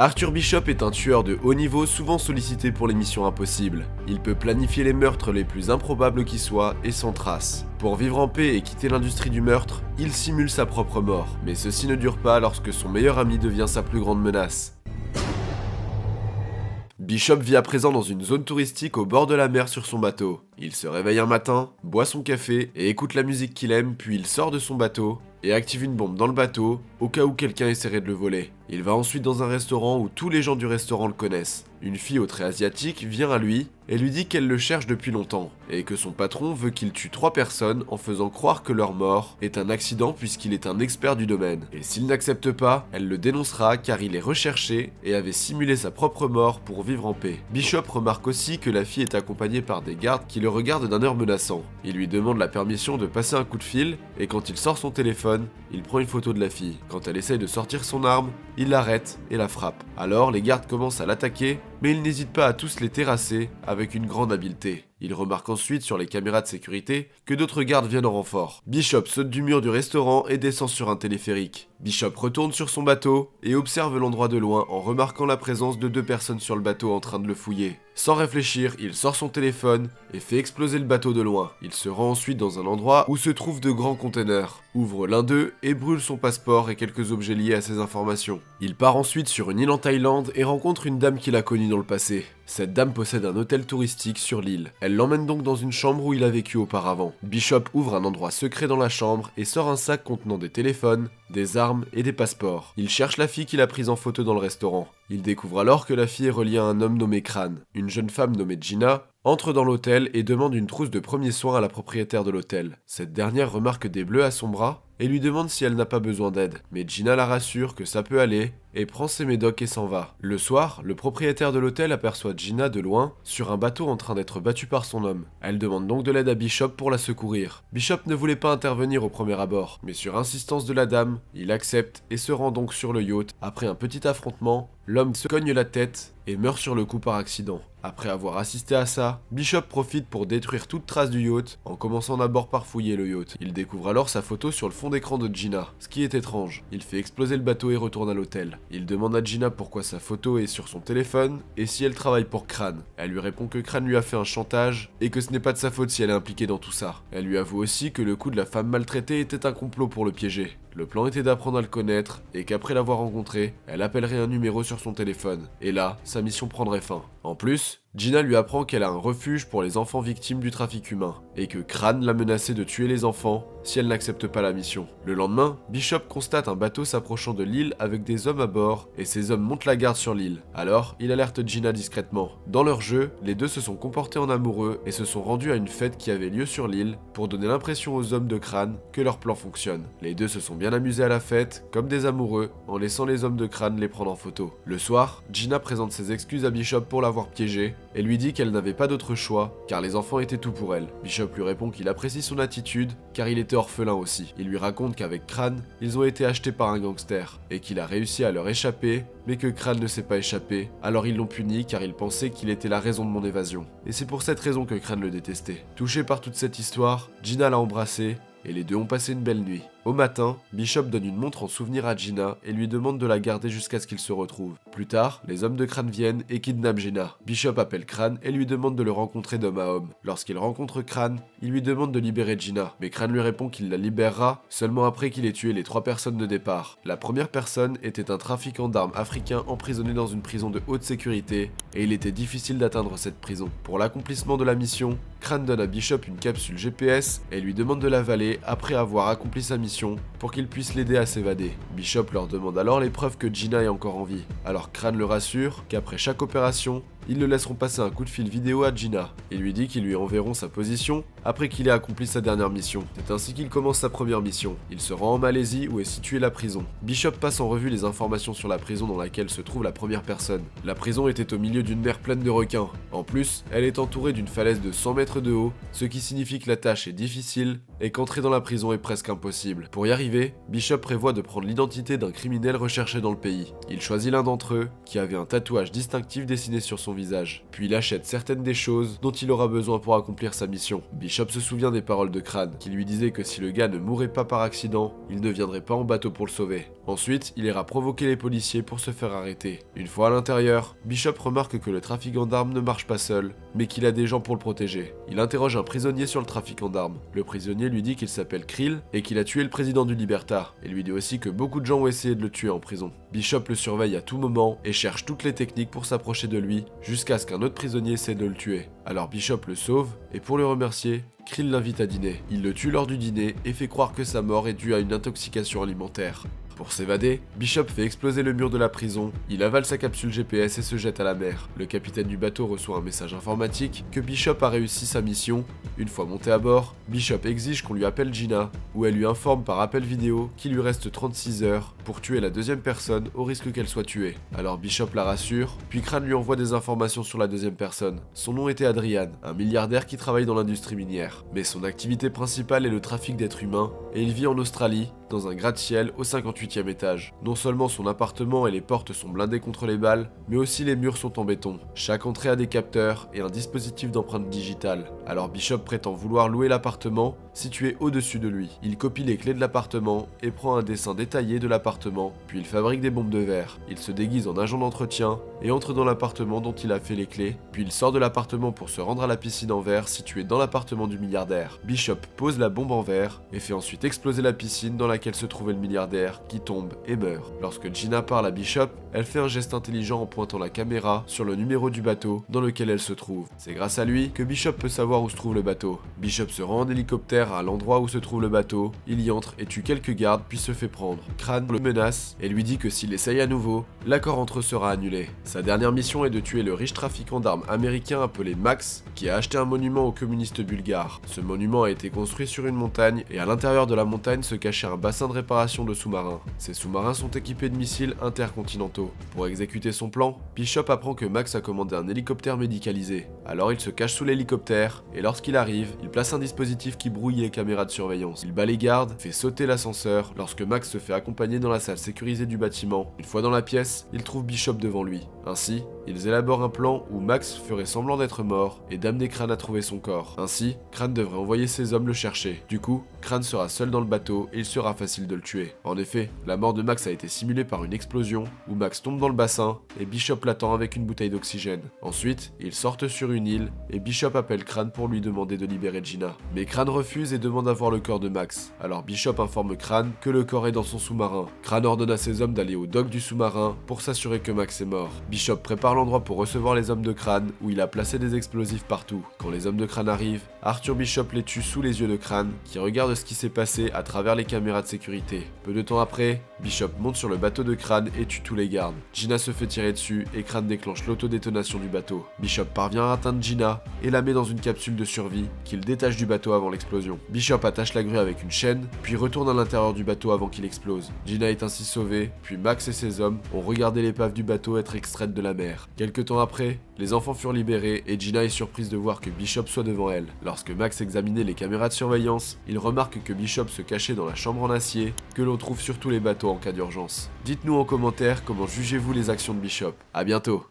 Arthur Bishop est un tueur de haut niveau souvent sollicité pour les missions impossibles. Il peut planifier les meurtres les plus improbables qui soient et sans trace. Pour vivre en paix et quitter l'industrie du meurtre, il simule sa propre mort. Mais ceci ne dure pas lorsque son meilleur ami devient sa plus grande menace. Bishop vit à présent dans une zone touristique au bord de la mer sur son bateau. Il se réveille un matin, boit son café et écoute la musique qu'il aime, puis il sort de son bateau et active une bombe dans le bateau au cas où quelqu'un essaierait de le voler. Il va ensuite dans un restaurant où tous les gens du restaurant le connaissent. Une fille au trait asiatique vient à lui et lui dit qu'elle le cherche depuis longtemps et que son patron veut qu'il tue 3 personnes en faisant croire que leur mort est un accident puisqu'il est un expert du domaine. Et s'il n'accepte pas, elle le dénoncera car il est recherché et avait simulé sa propre mort pour vivre en paix. Bishop remarque aussi que la fille est accompagnée par des gardes qui le regardent d'un air menaçant. Il lui demande la permission de passer un coup de fil et quand il sort son téléphone, il prend une photo de la fille. Quand elle essaye de sortir son arme, il l'arrête et la frappe. Alors les gardes commencent à l'attaquer, mais il n'hésite pas à tous les terrasser avec une grande habileté. Il remarque ensuite sur les caméras de sécurité que d'autres gardes viennent en renfort. Bishop saute du mur du restaurant et descend sur un téléphérique. Bishop retourne sur son bateau et observe l'endroit de loin en remarquant la présence de 2 personnes sur le bateau en train de le fouiller. Sans réfléchir, il sort son téléphone et fait exploser le bateau de loin. Il se rend ensuite dans un endroit où se trouvent de grands containers, ouvre l'un d'eux et brûle son passeport et quelques objets liés à ses informations. Il part ensuite sur une île en Thaïlande et rencontre une dame qu'il a connue dans le passé. Cette dame possède un hôtel touristique sur l'île. Elle l'emmène donc dans une chambre où il a vécu auparavant. Bishop ouvre un endroit secret dans la chambre et sort un sac contenant des téléphones, des armes et des passeports. Il cherche la fille qu'il a prise en photo dans le restaurant. Il découvre alors que la fille est reliée à un homme nommé Kran. Une jeune femme nommée Gina entre dans l'hôtel et demande une trousse de premiers soins à la propriétaire de l'hôtel. Cette dernière remarque des bleus à son bras et lui demande si elle n'a pas besoin d'aide. Mais Gina la rassure que ça peut aller et prend ses médocs et s'en va. Le soir, le propriétaire de l'hôtel aperçoit Gina de loin sur un bateau en train d'être battu par son homme. Elle demande donc de l'aide à Bishop pour la secourir. Bishop ne voulait pas intervenir au premier abord, mais sur insistance de la dame, il accepte et se rend donc sur le yacht. Après un petit affrontement, l'homme se cogne la tête et meurt sur le coup par accident. Après avoir assisté à ça, Bishop profite pour détruire toute trace du yacht en commençant d'abord par fouiller le yacht. Il découvre alors sa photo sur le fond d'écran de Gina, ce qui est étrange. Il fait exploser le bateau et retourne à l'hôtel. Il demande à Gina pourquoi sa photo est sur son téléphone et si elle travaille pour Kran. Elle lui répond que Kran lui a fait un chantage et que ce n'est pas de sa faute si elle est impliquée dans tout ça. Elle lui avoue aussi que le coup de la femme maltraitée était un complot pour le piéger. Le plan était d'apprendre à le connaître et qu'après l'avoir rencontré, elle appellerait un numéro sur son téléphone. Et là, sa mission prendrait fin. En plus, Gina lui apprend qu'elle a un refuge pour les enfants victimes du trafic humain et que Kran l'a menacée de tuer les enfants si elle n'accepte pas la mission. Le lendemain, Bishop constate un bateau s'approchant de l'île avec des hommes à bord et ces hommes montent la garde sur l'île. Alors, il alerte Gina discrètement. Dans leur jeu, les deux se sont comportés en amoureux et se sont rendus à une fête qui avait lieu sur l'île pour donner l'impression aux hommes de Kran que leur plan fonctionne. Les deux se sont bien amusés à la fête, comme des amoureux, en laissant les hommes de Kran les prendre en photo. Le soir, Gina présente ses excuses à Bishop pour l'avoir piégé et lui dit qu'elle n'avait pas d'autre choix car les enfants étaient tout pour elle. Bishop lui répond qu'il apprécie son attitude car il était orphelin aussi. Il lui raconte qu'avec Kran, ils ont été achetés par un gangster et qu'il a réussi à leur échapper mais que Kran ne s'est pas échappé, alors ils l'ont puni car ils pensaient qu'il était la raison de mon évasion. Et c'est pour cette raison que Kran le détestait. Touché par toute cette histoire, Gina l'a embrassé et les deux ont passé une belle nuit. Au matin, Bishop donne une montre en souvenir à Gina et lui demande de la garder jusqu'à ce qu'ils se retrouvent. Plus tard, les hommes de Kran viennent et kidnappent Gina. Bishop appelle Kran et lui demande de le rencontrer d'homme à homme. Lorsqu'il rencontre Kran, il lui demande de libérer Gina, mais Kran lui répond qu'il la libérera seulement après qu'il ait tué les 3 personnes de départ. La première personne était un trafiquant d'armes africain emprisonné dans une prison de haute sécurité et il était difficile d'atteindre cette prison. Pour l'accomplissement de la mission, Kran donne à Bishop une capsule GPS et lui demande de l'avaler après avoir accompli sa mission pour qu'il puisse l'aider à s'évader. Bishop leur demande alors les preuves que Gina est encore en vie. Alors Kran le rassure qu'après chaque opération, ils le laisseront passer un coup de fil vidéo à Gina. Il lui dit qu'ils lui enverront sa position après qu'il ait accompli sa dernière mission. C'est ainsi qu'il commence sa première mission. Il se rend en Malaisie où est située la prison. Bishop passe en revue les informations sur la prison dans laquelle se trouve la première personne. La prison était au milieu d'une mer pleine de requins. En plus, elle est entourée d'une falaise de 100 mètres de haut, ce qui signifie que la tâche est difficile et qu'entrer dans la prison est presque impossible. Pour y arriver, Bishop prévoit de prendre l'identité d'un criminel recherché dans le pays. Il choisit l'un d'entre eux, qui avait un tatouage distinctif dessiné sur son visage. Puis il achète certaines des choses dont il aura besoin pour accomplir sa mission. Bishop se souvient des paroles de Crane, qui lui disait que si le gars ne mourait pas par accident, il ne viendrait pas en bateau pour le sauver. Ensuite, il ira provoquer les policiers pour se faire arrêter. Une fois à l'intérieur, Bishop remarque que le trafiquant d'armes ne marche pas seul, mais qu'il a des gens pour le protéger. Il interroge un prisonnier sur le trafiquant d'armes. Le prisonnier lui dit qu'il s'appelle Krill et qu'il a tué le président du Libertar, et lui dit aussi que beaucoup de gens ont essayé de le tuer en prison. Bishop le surveille à tout moment et cherche toutes les techniques pour s'approcher de lui, jusqu'à ce qu'un autre prisonnier essaie de le tuer. Alors Bishop le sauve, et pour le remercier, Krill l'invite à dîner. Il le tue lors du dîner et fait croire que sa mort est due à une intoxication alimentaire. Pour s'évader, Bishop fait exploser le mur de la prison, il avale sa capsule GPS et se jette à la mer. Le capitaine du bateau reçoit un message informatique que Bishop a réussi sa mission. Une fois monté à bord, Bishop exige qu'on lui appelle Gina, où elle lui informe par appel vidéo qu'il lui reste 36 heures pour tuer la deuxième personne au risque qu'elle soit tuée. Alors Bishop la rassure, puis Crane lui envoie des informations sur la deuxième personne. Son nom était Adrian, un milliardaire qui travaille dans l'industrie minière. Mais son activité principale est le trafic d'êtres humains, et il vit en Australie, dans un gratte-ciel au 58e étage. Non seulement son appartement et les portes sont blindés contre les balles, mais aussi les murs sont en béton. Chaque entrée a des capteurs et un dispositif d'empreinte digitale. Alors Bishop prétend vouloir louer l'appartement situé au-dessus de lui. Il copie les clés de l'appartement et prend un dessin détaillé de l'appartement, puis il fabrique des bombes de verre. Il se déguise en agent d'entretien et entre dans l'appartement dont il a fait les clés, puis il sort de l'appartement pour se rendre à la piscine en verre située dans l'appartement du milliardaire. Bishop pose la bombe en verre et fait ensuite exploser la piscine dans laquelle se trouvait le milliardaire, qui tombe et meurt. Lorsque Gina parle à Bishop, elle fait un geste intelligent en pointant la caméra sur le numéro du bateau dans lequel elle se trouve. C'est grâce à lui que Bishop peut savoir où se trouve le bateau. Bishop se rend en hélicoptère à l'endroit où se trouve le bateau, il y entre et tue quelques gardes puis se fait prendre. Crane le menace et lui dit que s'il essaye à nouveau, l'accord entre eux sera annulé. Sa dernière mission est de tuer le riche trafiquant d'armes américain appelé Max, qui a acheté un monument aux communistes bulgares. Ce monument a été construit sur une montagne et à l'intérieur de la montagne se cachait un bassin de réparation de sous-marins. Ces sous-marins sont équipés de missiles intercontinentaux. Pour exécuter son plan, Bishop apprend que Max a commandé un hélicoptère médicalisé. Alors il se cache sous l'hélicoptère et lorsqu'il arrive, il place un dispositif qui brouille les caméras de surveillance. Il bat les gardes, fait sauter l'ascenseur lorsque Max se fait accompagner dans la salle sécurisée du bâtiment. Une fois dans la pièce, il trouve Bishop devant lui. Ainsi, ils élaborent un plan où Max ferait semblant d'être mort et d'amener Crane à trouver son corps. Ainsi, Crane devrait envoyer ses hommes le chercher. Du coup, Crane sera seul dans le bateau et il sera facile de le tuer. En effet, la mort de Max a été simulée par une explosion où Max tombe dans le bassin et Bishop l'attend avec une bouteille d'oxygène. Ensuite, ils sortent sur une île et Bishop appelle Crane pour lui demander de libérer Gina. Mais Crane refuse et demande à voir le corps de Max. Alors Bishop informe Crane que le corps est dans son sous-marin. Crane ordonne à ses hommes d'aller au dock du sous-marin pour s'assurer que Max est mort. Bishop prépare l'endroit pour recevoir les hommes de Crane où il a placé des explosifs partout. Quand les hommes de Crane arrivent, Arthur Bishop les tue sous les yeux de Crane qui regarde ce qui s'est passé à travers les caméras de sécurité. Peu de temps après, Bishop monte sur le bateau de Crane et tue tous les gardes. Gina se fait tirer dessus et Crane déclenche l'autodétonation du bateau. Bishop parvient à atteindre Gina et la met dans une capsule de survie qu'il détache du bateau avant l'explosion. Bishop attache la grue avec une chaîne, puis retourne à l'intérieur du bateau avant qu'il explose. Gina est ainsi sauvée, puis Max et ses hommes ont regardé l'épave du bateau être extraite de la mer. Quelque temps après, les enfants furent libérés et Gina est surprise de voir que Bishop soit devant elle. Lorsque Max examinait les caméras de surveillance, il remarque que Bishop se cachait dans la chambre en acier que l'on trouve sur tous les bateaux en cas d'urgence. Dites-nous en commentaire comment jugez-vous les actions de Bishop. À bientôt.